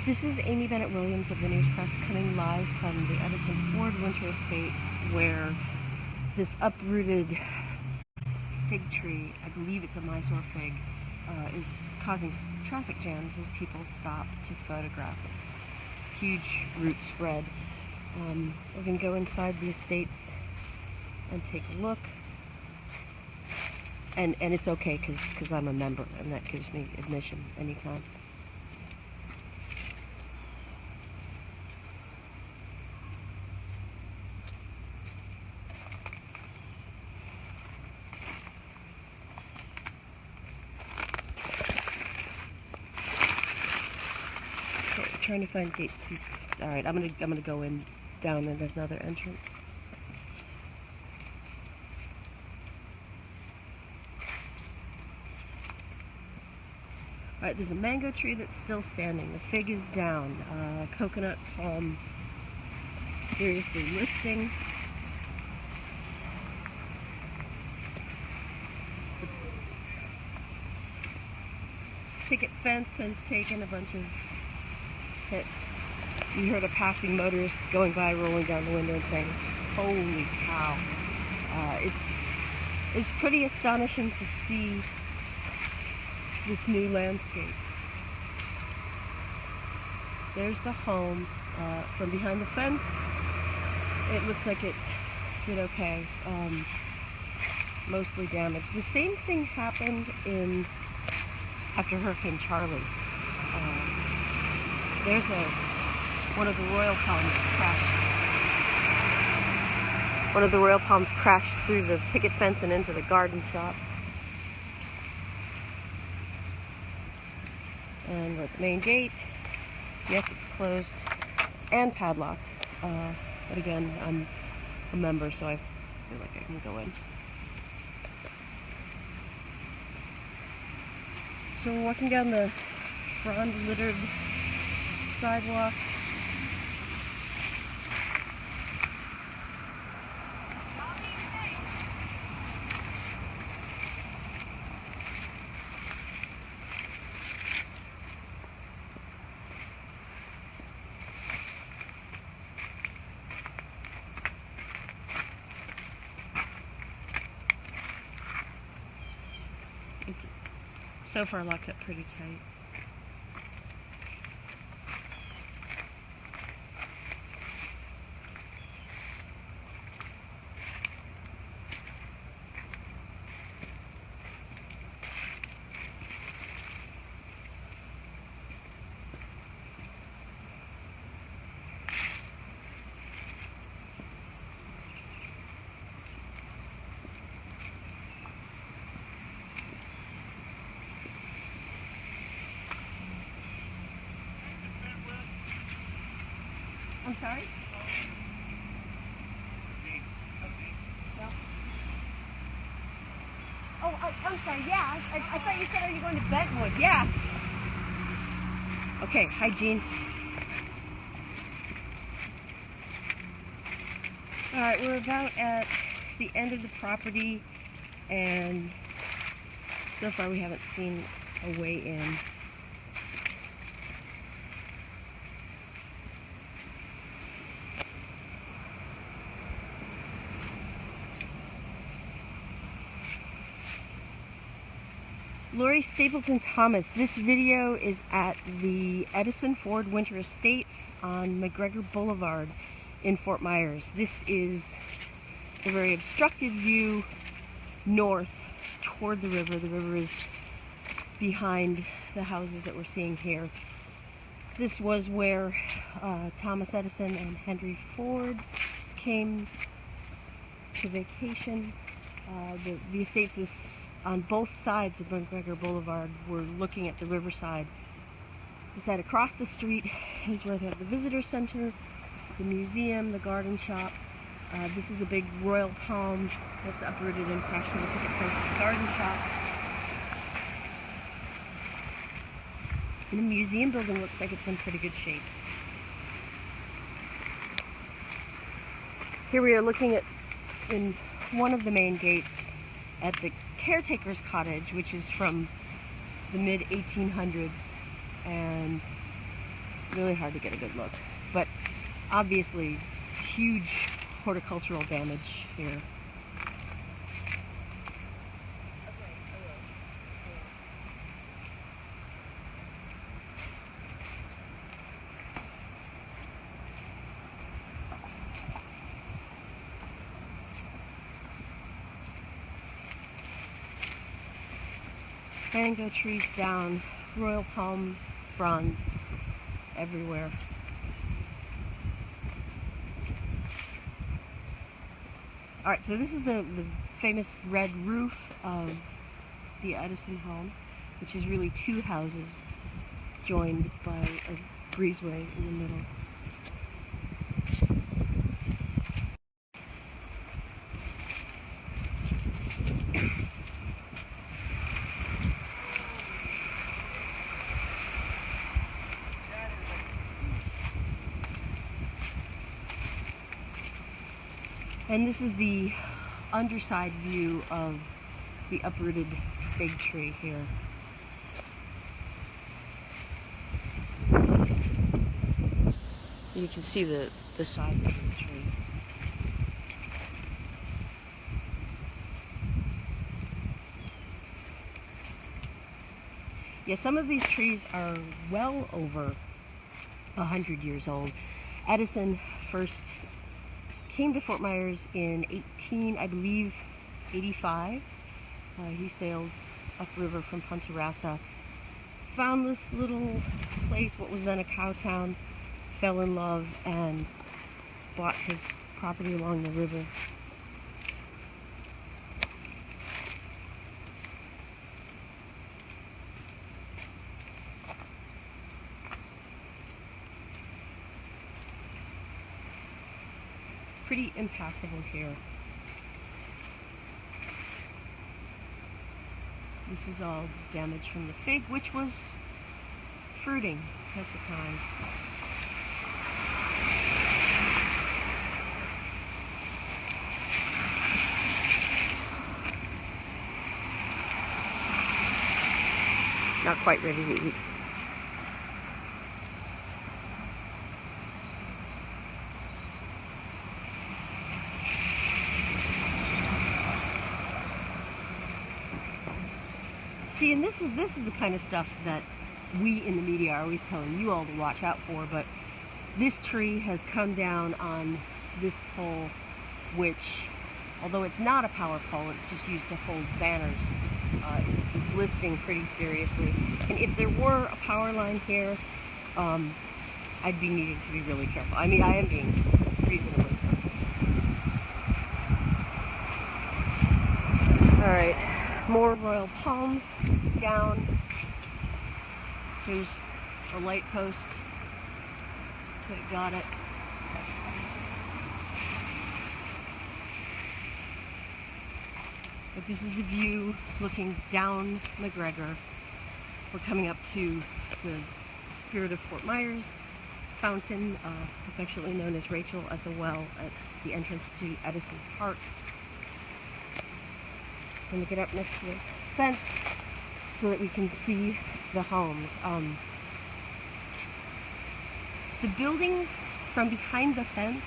This is Amy Bennett Williams of the News Press coming live from the Edison Ford Winter Estates, where this uprooted fig tree, I believe it's a Mysore fig, is causing traffic jams as people stop to photograph its huge root spread. We can go inside the estates and take a look. And it's okay because I'm a member, and that gives me admission anytime. Okay, trying to find gate seats. All right, I'm gonna go in down in another entrance. Alright, there's a mango tree that's still standing. The fig is down. Coconut palm seriously listing. The picket fence has taken a bunch of hits. You heard a passing motorist going by, rolling down the window and saying, "Holy cow." It's pretty astonishing to see this new landscape. There's the home. From behind the fence, it looks like it did okay. Mostly damaged. The same thing happened after Hurricane Charlie. There's one of the royal palms crashed. One of the royal palms crashed through the picket fence and into the garden shop. And we're at the main gate. Yes, it's closed and padlocked. But again, I'm a member, so I feel like I can go in. So we're walking down the frond-littered sidewalk. It's so far locked up pretty tight. I'm sorry? No. Oh, I'm sorry, yeah. I thought you said, are you going to Bentwood? Yeah. Okay, hi, Jean. Alright, we're about at the end of the property, and so far we haven't seen a way in. Lori Stapleton Thomas. This video is at the Edison Ford Winter Estates on McGregor Boulevard in Fort Myers. This is a very obstructed view north toward the river. The river is behind the houses that we're seeing here. This was where Thomas Edison and Henry Ford came to vacation. The estates is on both sides of McGregor Boulevard. We're looking at the riverside. The side across the street is where they have the visitor center, the museum, the garden shop. This is a big royal palm that's uprooted and crashed in the picket fence of the garden shop. And the museum building looks like it's in pretty good shape. Here we are looking at in one of the main gates at the caretaker's cottage, which is from the mid-1800s, and Really hard to get a good look. But obviously, huge horticultural damage here. Mango trees down, royal palm fronds everywhere. Alright, so this is the famous red roof of the Edison home, which is really two houses joined by a breezeway in the middle. And this is the underside view of the uprooted fig tree here. You can see the size of this tree. Yeah, some of these trees are well over 100 years old. Edison first came to Fort Myers in 85. He sailed upriver from Punta Rassa, found this little place, what was then a cow town, fell in love, and bought his property along the river. Pretty impassable here. This is all damage from the fig, which was fruiting at the time. Not quite ready to eat. See, and this is the kind of stuff that we in the media are always telling you all to watch out for, but this tree has come down on this pole, which, although it's not a power pole, it's just used to hold banners, is listing pretty seriously. And if there were a power line here, I'd be needing to be really careful. I mean, I am being reasonably careful. Alright. More royal palms down. There's a light post. Okay, got it. But this is the view looking down McGregor. We're coming up to the Spirit of Fort Myers fountain, affectionately known as Rachel at the Well, at the entrance to Edison Park. I'm going to get up next to the fence so that we can see the homes. The buildings from behind the fence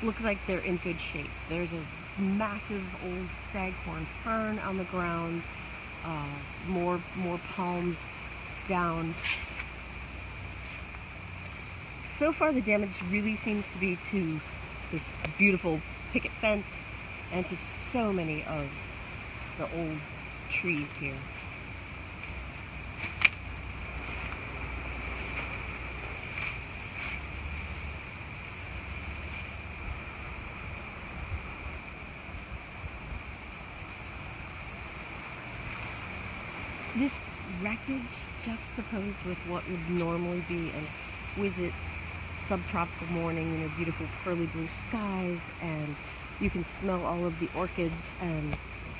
look like they're in good shape. There's a massive old staghorn fern on the ground, more palms down. So far the damage really seems to be to this beautiful picket fence and to so many of the old trees here. This wreckage juxtaposed with what would normally be an exquisite subtropical morning, you know, beautiful pearly blue skies, and you can smell all of the orchids and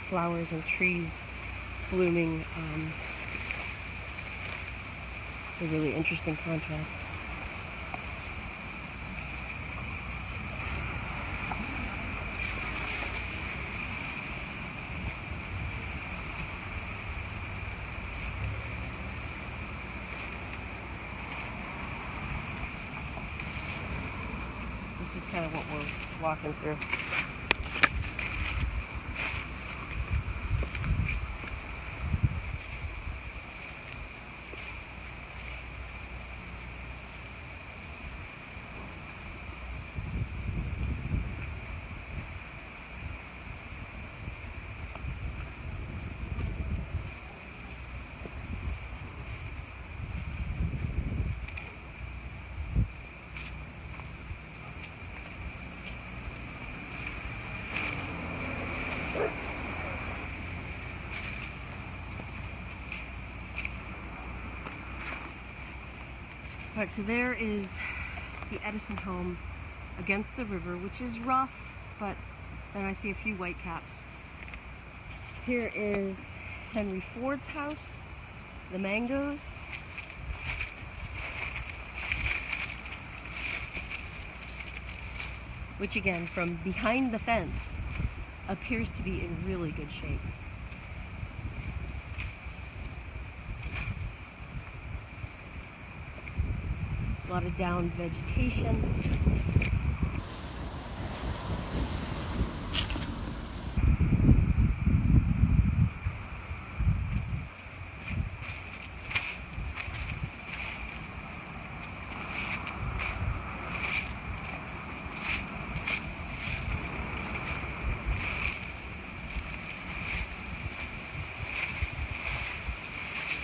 flowers and trees blooming. It's a really interesting contrast. kind of what we're walking through. Alright, so there is the Edison home against the river, which is rough, but then I see a few white caps. Here is Henry Ford's house, the mangoes. Which again, from behind the fence, appears to be in really good shape. A lot of downed vegetation.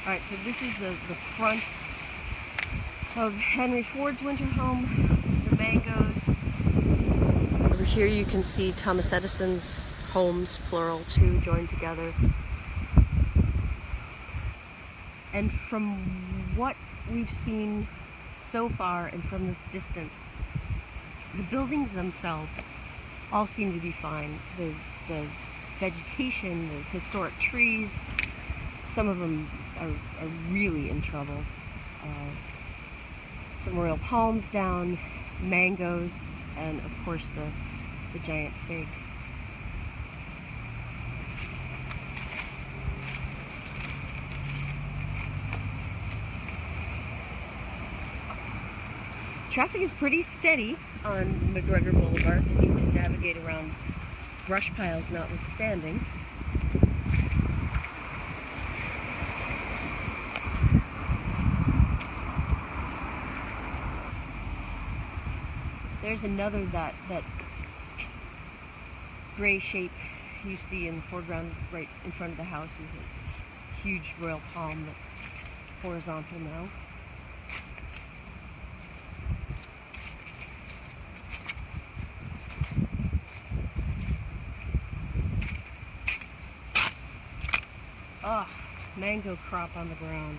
Alright, so this is the front of Henry Ford's winter home, the mangoes. Over here you can see Thomas Edison's homes, plural, two joined together. And from what we've seen so far and from this distance, the buildings themselves all seem to be fine. The vegetation, the historic trees, some of them are really in trouble. Some royal palms down, mangoes, and of course the giant fig. Traffic is pretty steady on McGregor Boulevard. You need to navigate around brush piles notwithstanding. There's another, that gray shape you see in the foreground right in front of the house is a huge royal palm that's horizontal now. Ah, mango crop on the ground.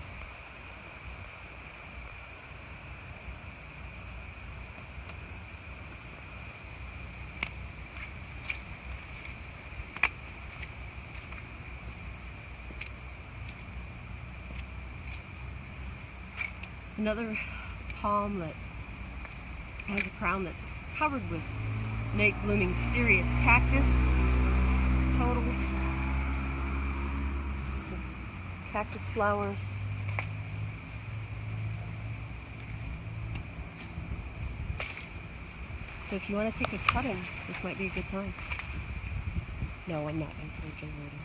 Another palm that has a crown that's covered with night blooming serious cactus. Total cactus flowers. So if you want to take a cutting, this might be a good time. No, I'm not encouraging reading.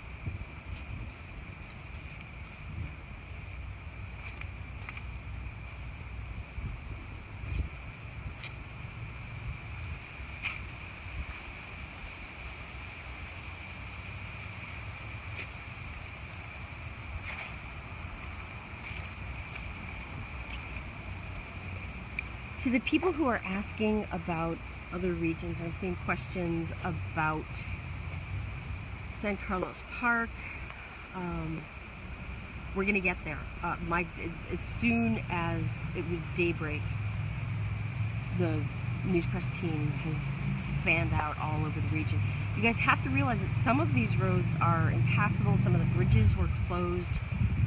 To the people who are asking about other regions, I'm seeing questions about San Carlos Park. We're going to get there. As soon as it was daybreak, the news press team has fanned out all over the region. You guys have to realize that some of these roads are impassable. Some of the bridges were closed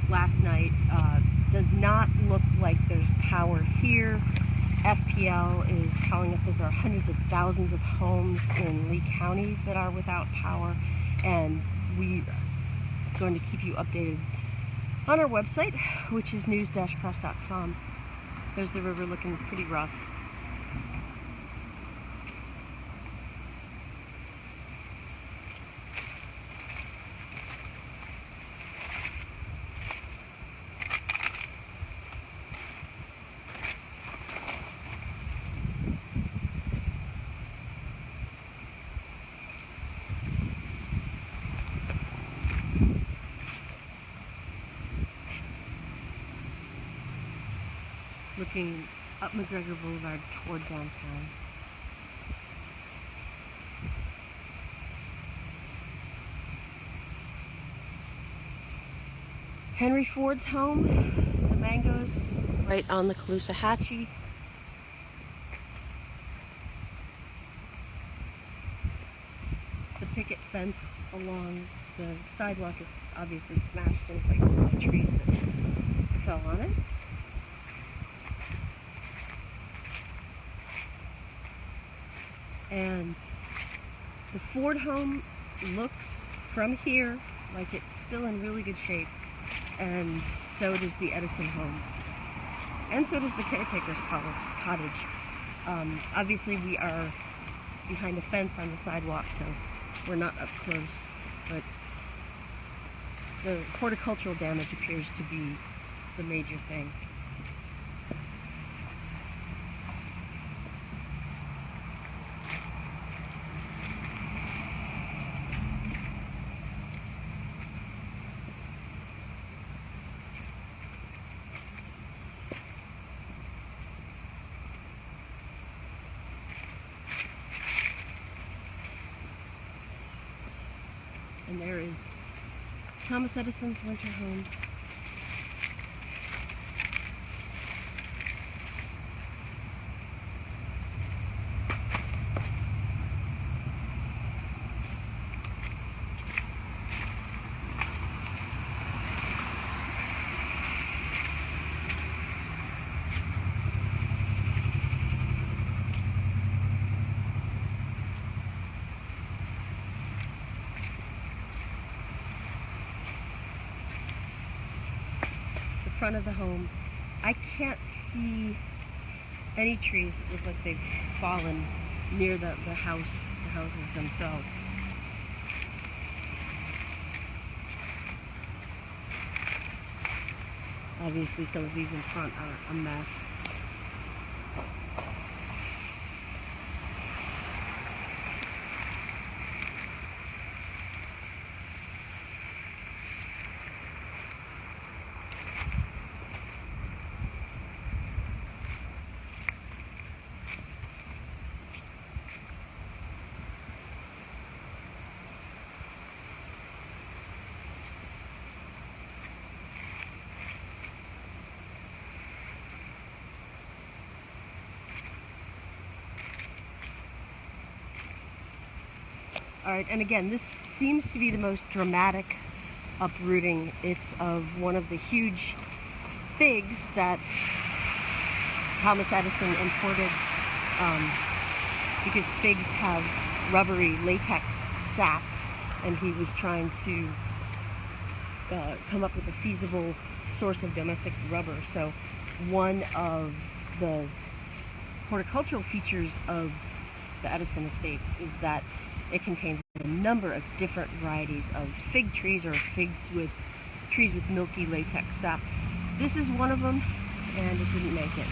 last night. Does not look like there's power here. FPL is telling us that there are hundreds of thousands of homes in Lee County that are without power, and we are going to keep you updated on our website, which is news-press.com. There's the river looking pretty rough. looking up McGregor Boulevard toward downtown. Henry Ford's home, the mangoes, right on the Caloosahatchee. The picket fence along the sidewalk is obviously smashed in places by trees that fell on it. And the Ford home looks from here like it's still in really good shape, and so does the Edison home, and so does the caretaker's cottage. Obviously we are behind a fence on the sidewalk, so we're not up close, but the horticultural damage appears to be the major thing. And there is Thomas Edison's winter home. Front of the home, I can't see any trees that look like they've fallen near the houses themselves. Obviously some of these in front are a mess. Alright, and again, this seems to be the most dramatic uprooting. It's of one of the huge figs that Thomas Edison imported, because figs have rubbery latex sap, and he was trying to come up with a feasible source of domestic rubber. So one of the horticultural features of the Edison estates is that it contains a number of different varieties of fig trees, or trees with milky latex sap. This is one of them, and it didn't make it.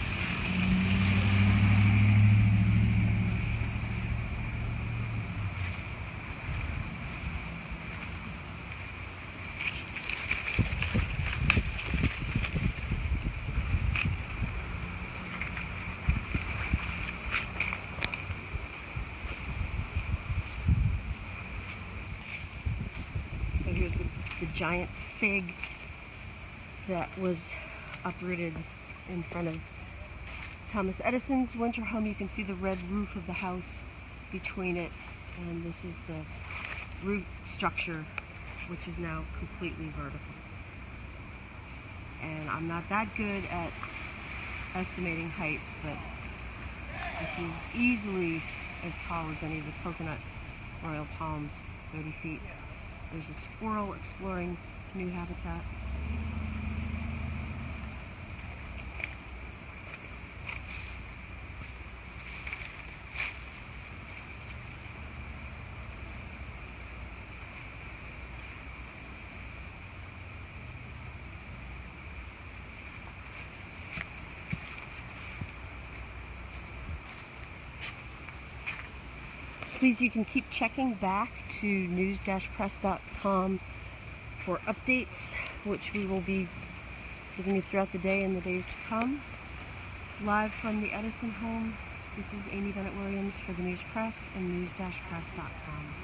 Here's the giant fig that was uprooted in front of Thomas Edison's winter home. You can see the red roof of the house between it, and this is the root structure, which is now completely vertical. And I'm not that good at estimating heights, but this is easily as tall as any of the coconut royal palms, 30 feet. There's a squirrel exploring new habitat. Please, you can keep checking back to news-press.com for updates, which we will be giving you throughout the day and the days to come. Live from the Edison home, this is Amy Bennett Williams for the News Press and news-press.com.